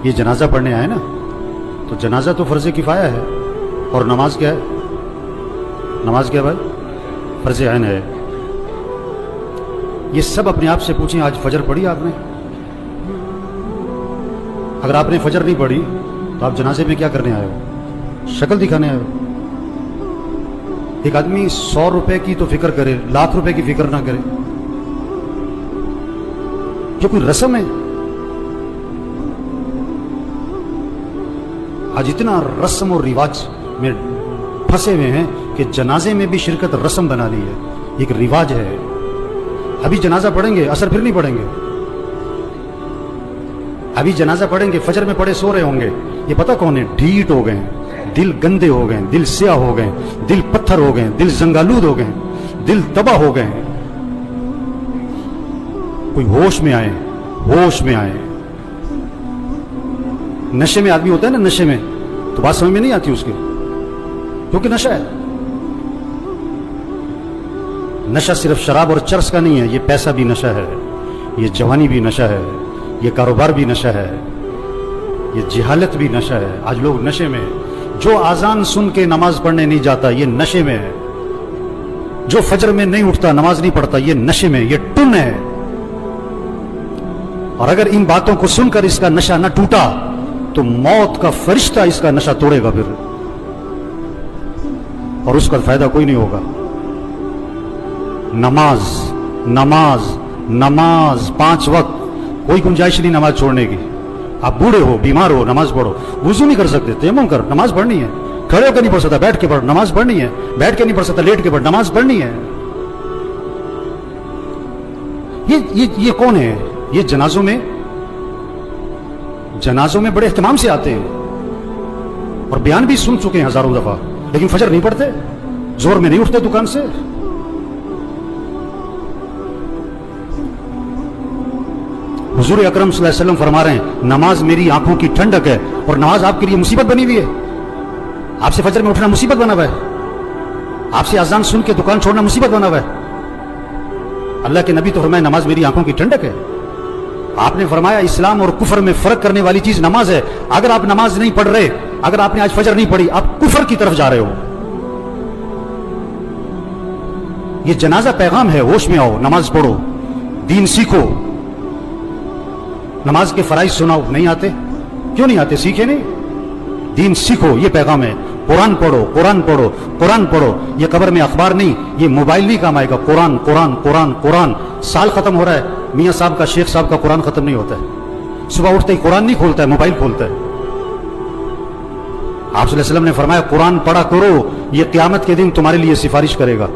یہ جنازہ پڑھنے آئے نا، تو جنازہ تو فرض کفایہ ہے، اور نماز کیا ہے؟ نماز کیا بھائی؟ فرض عین ہے۔ یہ سب اپنے آپ سے پوچھیں، آج فجر پڑھی آپ نے؟ اگر آپ نے فجر نہیں پڑھی تو آپ جنازے میں کیا کرنے آئے ہو؟ شکل دکھانے آئے ہو؟ ایک آدمی 100 روپے کی تو فکر کرے، لاکھ روپے کی فکر نہ کرے، جو کوئی رسم ہے۔ آج اتنا رسم اور رواج میں پھنسے ہوئے ہیں کہ جنازے میں بھی شرکت رسم بنا لی ہے، ایک رواج ہے۔ ابھی جنازہ پڑھیں گے، اثر پھر نہیں پڑھیں گے۔ ابھی جنازہ پڑھیں گے، فجر میں پڑھے سو رہے ہوں گے، یہ پتہ کون ہے؟ ڈھیٹ ہو گئے، دل گندے ہو گئے، دل سیاہ ہو گئے، دل پتھر ہو گئے، دل زنگالود ہو گئے، دل تباہ ہو گئے۔ کوئی ہوش میں آئے، ہوش میں آئے۔ نشے میں آدمی ہوتا ہے نا، نشے میں تو بات سمجھ میں نہیں آتی اس کی، کیونکہ نشہ ہے۔ نشہ صرف شراب اور چرس کا نہیں ہے، یہ پیسہ بھی نشہ ہے، یہ جوانی بھی نشہ ہے، یہ کاروبار بھی نشہ ہے، یہ جہالت بھی نشہ ہے۔ آج لوگ نشے میں ہیں۔ جو آذان سن کے نماز پڑھنے نہیں جاتا یہ نشے میں ہے، جو فجر میں نہیں اٹھتا، نماز نہیں پڑھتا، یہ نشے میں، یہ ٹن ہے۔ اور اگر ان باتوں کو سن کر اس کا نشہ نہ ٹوٹا تو موت کا فرشتہ اس کا نشہ توڑے گا پھر، اور اس کا فائدہ کوئی نہیں ہوگا۔ نماز نماز نماز 5 وقت، کوئی گنجائش نہیں نماز چھوڑنے کی۔ آپ بوڑھے ہو، بیمار ہو، نماز پڑھو۔ وضو نہیں کر سکتے، تیمم کر، نماز پڑھنی ہے۔ کھڑے ہو کے نہیں پڑھ سکتا، بیٹھ کے پڑھ، نماز پڑھنی ہے۔ بیٹھ کے نہیں پڑھ سکتا، لیٹ کے پڑھ، نماز پڑھنی ہے۔ یہ کون ہے؟ یہ جنازوں میں بڑے اہتمام سے آتے ہیں اور بیان بھی سن چکے ہیں ہزاروں دفعہ، لیکن فجر نہیں پڑھتے، زور میں نہیں اٹھتے دکان سے۔ حضور اکرم صلی اللہ علیہ وسلم فرما رہے ہیں نماز میری آنکھوں کی ٹھنڈک ہے، اور نماز آپ کے لیے مصیبت بنی ہوئی ہے۔ آپ سے فجر میں اٹھنا مصیبت بنا ہوا ہے، آپ سے اذان سن کے دکان چھوڑنا مصیبت بنا ہوا ہے۔ اللہ کے نبی تو فرمایا نماز میری آنکھوں کی ٹھنڈک ہے۔ آپ نے فرمایا اسلام اور کفر میں فرق کرنے والی چیز نماز ہے۔ اگر آپ نماز نہیں پڑھ رہے، اگر آپ نے آج فجر نہیں پڑھی، آپ کفر کی طرف جا رہے ہو۔ یہ جنازہ پیغام ہے، ہوش میں آؤ، نماز پڑھو، دین سیکھو۔ نماز کے فرائض سناؤ، نہیں آتے؟ کیوں نہیں آتے؟ سیکھے نہیں؟ دین سیکھو، یہ پیغام ہے۔ قرآن پڑھو، قرآن پڑھو، قرآن پڑھو۔ یہ قبر میں اخبار نہیں، یہ موبائل نہیں کام آئے گا۔ قرآن قرآن قرآن قرآن۔ سال ختم ہو رہا ہے، میاں صاحب کا، شیخ صاحب کا قرآن ختم نہیں ہوتا ہے۔ صبح اٹھتے ہی قرآن نہیں کھولتا ہے، موبائل کھولتا ہے۔ آپ صلی اللہ علیہ وسلم نے فرمایا قرآن پڑھا کرو، یہ قیامت کے دن تمہارے لیے سفارش کرے گا۔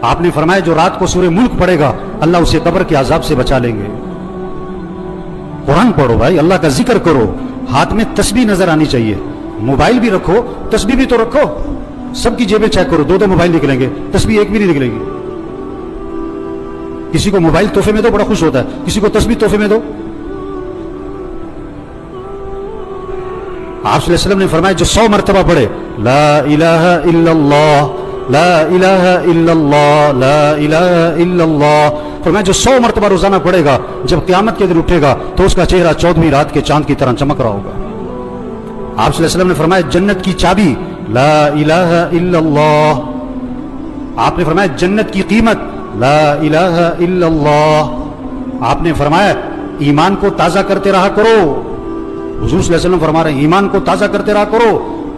آپ نے فرمایا جو رات کو سورہ ملک پڑھے گا، اللہ اسے قبر کے عذاب سے بچا لیں گے۔ قرآن پڑھو بھائی، اللہ کا ذکر کرو، ہاتھ میں تسبیح نظر آنی چاہیے۔ موبائل بھی رکھو، تسبیح بھی تو رکھو۔ سب کی جیبیں چیک کرو، 2 موبائل نکلیں گے، تسبیح ایک بھی نہیں نکلے گی۔ کسی کو موبائل تحفے میں دو، بڑا خوش ہوتا ہے، کسی کو تسبیح تحفے میں دو۔ آپ صلی اللہ علیہ وسلم نے فرمایا جو 100 مرتبہ پڑھے لا الہ الا اللہ لا الہ الا اللہ لا الہ الا اللہ، فرمایا جو 100 مرتبہ روزانہ پڑھے گا، جب قیامت کے دن اٹھے گا تو اس کا چہرہ 14ویں رات کے چاند کی طرح چمک رہا ہوگا۔ آپ صلی اللہ علیہ وسلم نے فرمایا جنت کی چابی لا الہ الا اللہ۔ آپ نے فرمایا جنت کی قیمت لا الہ الا اللہ۔ آپ نے فرمایا ایمان کو تازہ کرتے رہا کرو۔ حضور صلی اللہ علیہ وسلم فرما رہے ہیں ایمان کو تازہ کرتے رہا کرو،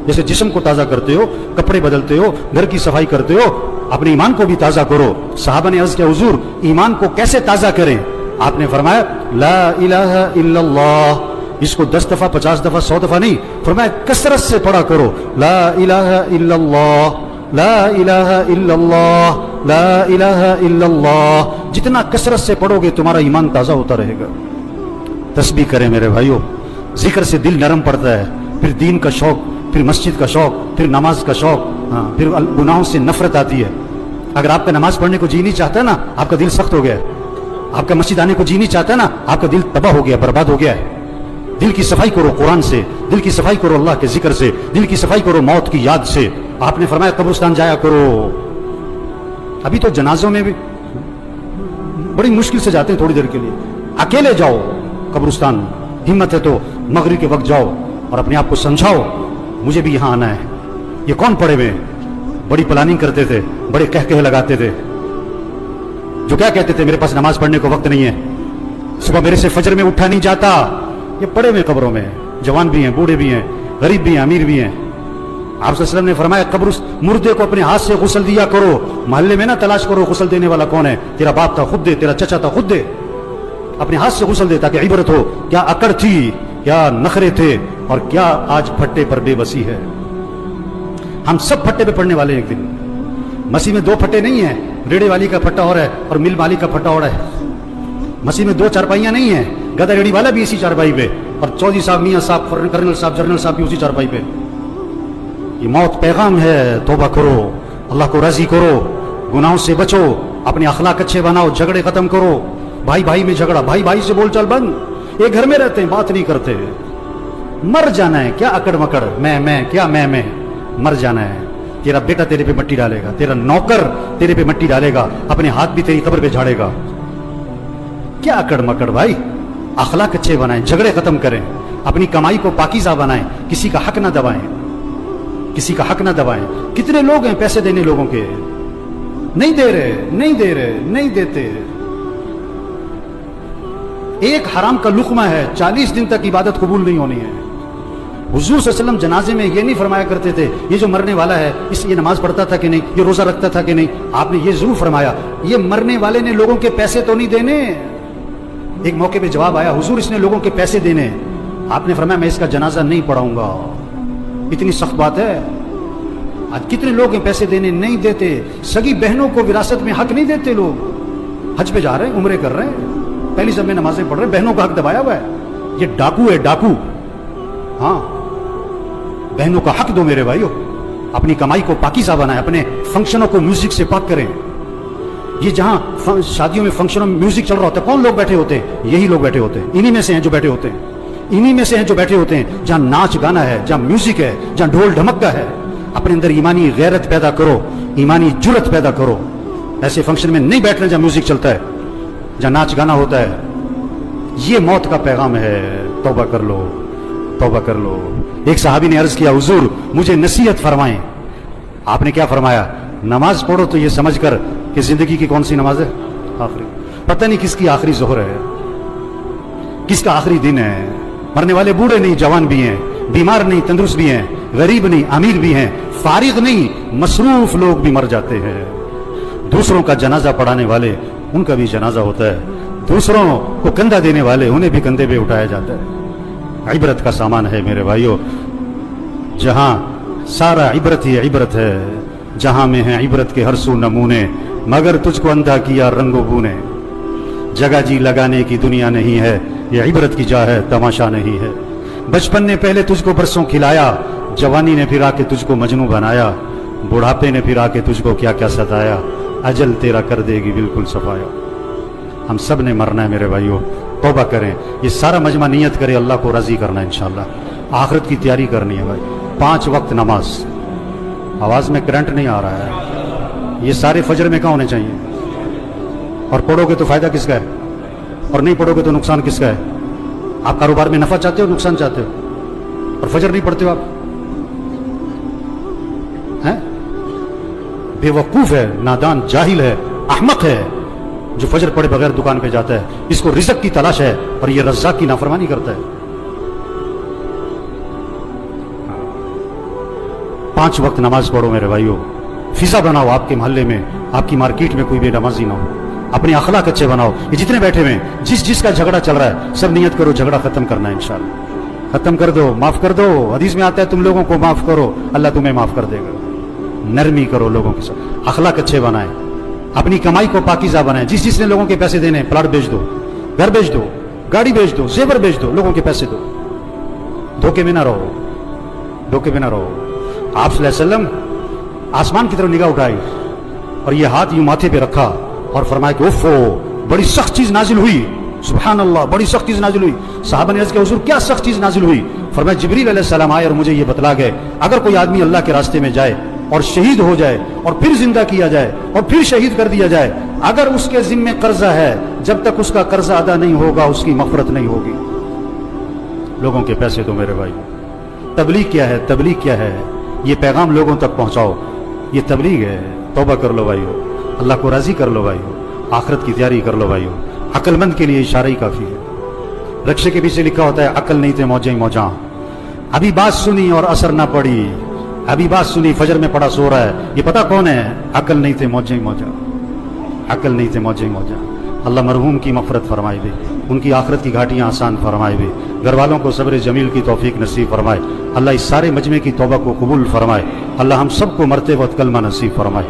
جیسے جسم کو تازہ کرتے ہو، کپڑے بدلتے ہو، گھر کی صفائی کرتے ہو، اپنے ایمان کو بھی تازہ کرو۔ صحابہ نے عرض کیا حضور ایمان کو کیسے تازہ کریں؟ آپ نے فرمایا لا الہ الا اللہ، اس کو 10 دفعہ 50 دفعہ 100 دفعہ نہیں، فرمایا کثرت سے پڑھا کرو لا الہ الا اللہ لا الہ الا اللہ لا الہ الا اللہ۔ جتنا کثرت سے پڑھو گے تمہارا ایمان تازہ ہوتا رہے گا۔ تسبیح کریں میرے بھائیوں، ذکر سے دل نرم پڑتا ہے، پھر دین کا شوق، پھر مسجد کا شوق، پھر نماز کا شوق، پھر گناہوں سے نفرت آتی ہے۔ اگر آپ کا نماز پڑھنے کو جی نہیں چاہتا ہے نا، آپ کا دل سخت ہو گیا ہے۔ آپ کا مسجد آنے کو جی نہیں چاہتا ہے نا، آپ کا دل تباہ ہو گیا، برباد ہو گیا ہے۔ دل کی صفائی کرو قرآن سے، دل کی صفائی کرو اللہ کے ذکر سے، دل کی صفائی کرو موت کی یاد سے۔ آپ نے فرمایا قبرستان جایا کرو۔ ابھی تو جنازوں میں بھی بڑی مشکل سے جاتے ہیں، تھوڑی دیر کے لیے اکیلے جاؤ قبرستان، हिम्मत है तो मगरिब के वक्त जाओ और अपने आप को समझाओ मुझे भी यहाँ आना है। ये कौन पड़े हुए बड़ी प्लानिंग करते थे, बड़े कह लगाते थे, जो क्या कहते थे मेरे पास नमाज पढ़ने को वक्त नहीं है, सुबह मेरे से फजर में उठा नहीं जाता। ये पड़े हुए कब्रों में, जवान भी हैं, बूढ़े भी हैं, गरीब भी हैं, अमीर भी हैं। आप सल्लल्लाहु अलैहि वसल्लम ने फरमाया कब्र मुर्दे को अपने हाथ से गुस्ल दिया करो, मोहल्ले में ना तलाश करो गुस्ल देने वाला कौन है, तेरा बाप था खुद दे, तेरा चचा था खुद दे, अपने हाथ से गुस्ल दे ताकि इबरत हो क्या अकड़ थी, क्या नखरे थे और क्या आज फट्टे पर बेबसी है। हम सब फट्टे पे पड़ने वाले हैं एक दिन। मसीह में दो फट्टे नहीं है, रेड़े वाली का फट्टा और है और मिल वाली का फट्टा और है। मसीह में दो चारपाइयां नहीं है, गधा रेड़ी वाला भी इसी चारपाई पे और चौधरी साहब, मियां साहब, कर्नल साहब, जनरल साहब भी उसी चारपाई पे। ये मौत पैगाम है, तौबा करो, अल्लाह को राजी करो, गुनाहों से बचो, अपने अखलाक अच्छे बनाओ, झगड़े खत्म करो। भाई भाई में झगड़ा, भाई भाई से बोलचाल बंद, एक घर में रहते हैं बात नहीं करते। मर जाना है, क्या अकड़ मकड़, मैं क्या मैं, मर जाना है। तेरा बेटा तेरे पे मिट्टी डालेगा, तेरा नौकर तेरे पे मिट्टी डालेगा, अपने हाथ भी तेरी कब्र पे झाड़ेगा। क्या अकड़ मकड़ भाई, अखलाक अच्छे बनाएं, झगड़े खत्म करें, अपनी कमाई को पाकीज़ा बनाएं, किसी का हक ना दबाएं, किसी का हक ना दबाएं। कितने लोग हैं पैसे देने लोगों के, नहीं दे रहे, नहीं दे रहे, नहीं देते। एक हराम का लुकमा है, 40 दिन तक इबादत कबूल नहीं होनी है। हुजूर सल्लल्लाहु अलैहि वसल्लम जनाजे में ये नहीं फरमाया करते थे ये जो मरने वाला है इस ये नमाज पढ़ता था कि नहीं, ये रोजा रखता था कि नहीं। आपने ये जरूर फरमाया ये मरने वाले ने लोगों के पैसे तो नहीं देने। एक मौके पे जवाब आया, हुजूर इसने लोगों के पैसे देने। आपने फरमाया मैं इसका जनाजा नहीं पढ़ाऊंगा। इतनी सख्त बात है। आज कितने लोग हैं पैसे देने नहीं देते, सगी बहनों को विरासत में हक नहीं देते। लोग हज पे जा रहे हैं, उम्रे कर रहे हैं, पहली सब में नमाजें पढ़ रहे हैं, बहनों का हक दबाया हुआ है। ये डाकू है, डाकू। हाँ, बहनों का हक दो मेरे भाइयों, अपनी कमाई को पाकीज़ा बनाएं, अपने फंक्शनों को म्यूजिक से पाक करें। ये जहां शादियों में फंक्शनों में म्यूजिक चल रहा होता है, कौन लोग बैठे होते हैं? यही लोग बैठे होते हैं, इन्हीं में से हैं जो बैठे होते हैं, इन्हीं में से हैं जो बैठे होते हैं। जहां नाच गाना है, जहां म्यूजिक है, जहां ढोल ढमक्का है, अपने अंदर ईमानी गैरत पैदा करो, ईमानी जुर्रत पैदा करो। ऐसे फंक्शन में नहीं बैठना जहां म्यूजिक चलता है, जहां नाच गाना होता है। ये मौत का पैगाम है। तौबा कर लो, तौबा कर लो। एक सहाबी ने अर्ज किया, हुजूर मुझे नसीहत फरमाएं। आपने क्या फरमाया? नमाज पढ़ो तो ये समझकर कि जिंदगी की कौन सी नमाज है? आखिरी। पता नहीं किसकी आखिरी जोहर है, किसका आखिरी दिन है। मरने वाले बूढ़े नहीं, जवान भी हैं, बीमार नहीं, तंदुरुस्त भी हैं, गरीब नहीं, अमीर भी हैं, फारिग नहीं, मसरूफ लोग भी मर जाते हैं। दूसरों का जनाजा पढ़ाने वाले, उनका भी जनाजा होता है। दूसरों को कंधा देने वाले, उन्हें भी कंधे पे उठाया जाता है। इबरत का सामान है मेरे भाइयों, जहां सारा इबरत ही इबरत है, जहां में है इबरत के हर सू नमूने, मगर तुझको अंधा किया रंगो बूने। जगह जी लगाने की दुनिया नहीं है, ये इबरत की जा है, तमाशा नहीं है। बचपन ने पहले तुझको बरसों खिलाया, जवानी ने फिर आके तुझको मजनू बनाया, बुढ़ापे ने फिर आके तुझको क्या क्या सताया, अजल तेरा कर देगी बिल्कुल सफाया। हम सब ने मरना है मेरे भाइयों, तौबा करें। ये सारा मजमा नियत करे अल्लाह को राजी करना है इंशाअल्लाह। आखिरत की तैयारी करनी है भाई। 5 वक्त नमाज। आवाज में करंट नहीं आ रहा है। ये सारे फजर में कहाँ होने चाहिए? और पढ़ोगे तो फायदा किसका है, और नहीं पढ़ोगे तो नुकसान किसका है? आप कारोबार में नफा चाहते हो, नुकसान चाहते हो, और फजर नहीं पढ़ते हो आप? हैं? बेवकूफ है, नादान, जाहिल है, अहमक है जो फजर पढ़े बगैर दुकान पे जाता है। इसको रिज़्क की तलाश है और ये रज़्ज़ाक़ की नाफरमानी करता है। 5 वक्त नमाज पढ़ो मेरे भाइयों। फिजा बनाओ आपके मोहल्ले में, आपकी मार्केट में कोई भी नमाजी ना हो। अपने अखलाक अच्छे बनाओ। ये जितने बैठे हुए हैं, जिसका झगड़ा चल रहा है, सब नियत करो झगड़ा खत्म करना है इंशाअल्लाह। खत्म कर दो, माफ कर दो। हदीस में आता है तुम लोगों को माफ करो, अल्लाह तुम्हें माफ कर देगा। नरमी करो लोगों के साथ, अखलाक अच्छे बनाए, अपनी कमाई को पाकीज़ा बनाए। जिसने लोगों के पैसे देने, प्लाट बेच दो, घर बेच दो, गाड़ी बेच दो, जेवर बेच दो, लोगों के पैसे दो। धोखे में ना रहो, धोखे में ना रहो। आप सल्लल्लाहु अलैहि वसल्लम आसमान की तरफ निगाह उठाई और ये हाथ यूं माथे पे रखा और फरमाया कि उफ़ो, बड़ी सख्त चीज नाजिल हुई। सुभान अल्लाह, बड़ी सख्त चीज नाजिल हुई। साहबा ने अर्ज़ किया, हुजूर क्या सख्त चीज नाजिल हुई? फरमाया जिब्रील अलैहिस्सलाम आए और मुझे ये बतला गए, अगर कोई आदमी अल्लाह के रास्ते में जाए और शहीद हो जाए और फिर जिंदा किया जाए और फिर शहीद कर दिया जाए, अगर उसके जिम्मे कर्जा है, जब तक उसका कर्जा अदा नहीं होगा उसकी मग़फ़िरत नहीं होगी। لوگوں کے پیسے دو میرے بھائی. تبلیغ کیا ہے؟ تبلیغ کیا ہے؟ یہ پیغام لوگوں تک پہنچاؤ، یہ تبلیغ ہے. توبہ کر لو بھائیو، اللہ کو راضی کر لو بھائیو، آخرت کی تیاری کر لو بھائیو. عقل مند کے لیے اشارہ ہی کافی ہے. رکشے کے پیچھے لکھا ہوتا ہے عقل نہیں تھے موجیں موجاں. ابھی بات سنی اور اثر نہ پڑی، ابھی بات سنی فجر میں پڑا سو رہا ہے. یہ پتہ کون ہے؟ عقل نہیں تھے موجیں موجاں، عقل نہیں تھے موجیں موجاں. اللہ مرحوم کی مغفرت فرمائے دے، ان کی آخرت کی گھاٹیاں آسان فرمائے دے، گھر والوں کو صبر جمیل کی توفیق نصیب فرمائے. اللہ اس سارے مجمع کی توبہ کو قبول فرمائے. اللہ ہم سب کو مرتے وقت کلمہ نصیب فرمائے.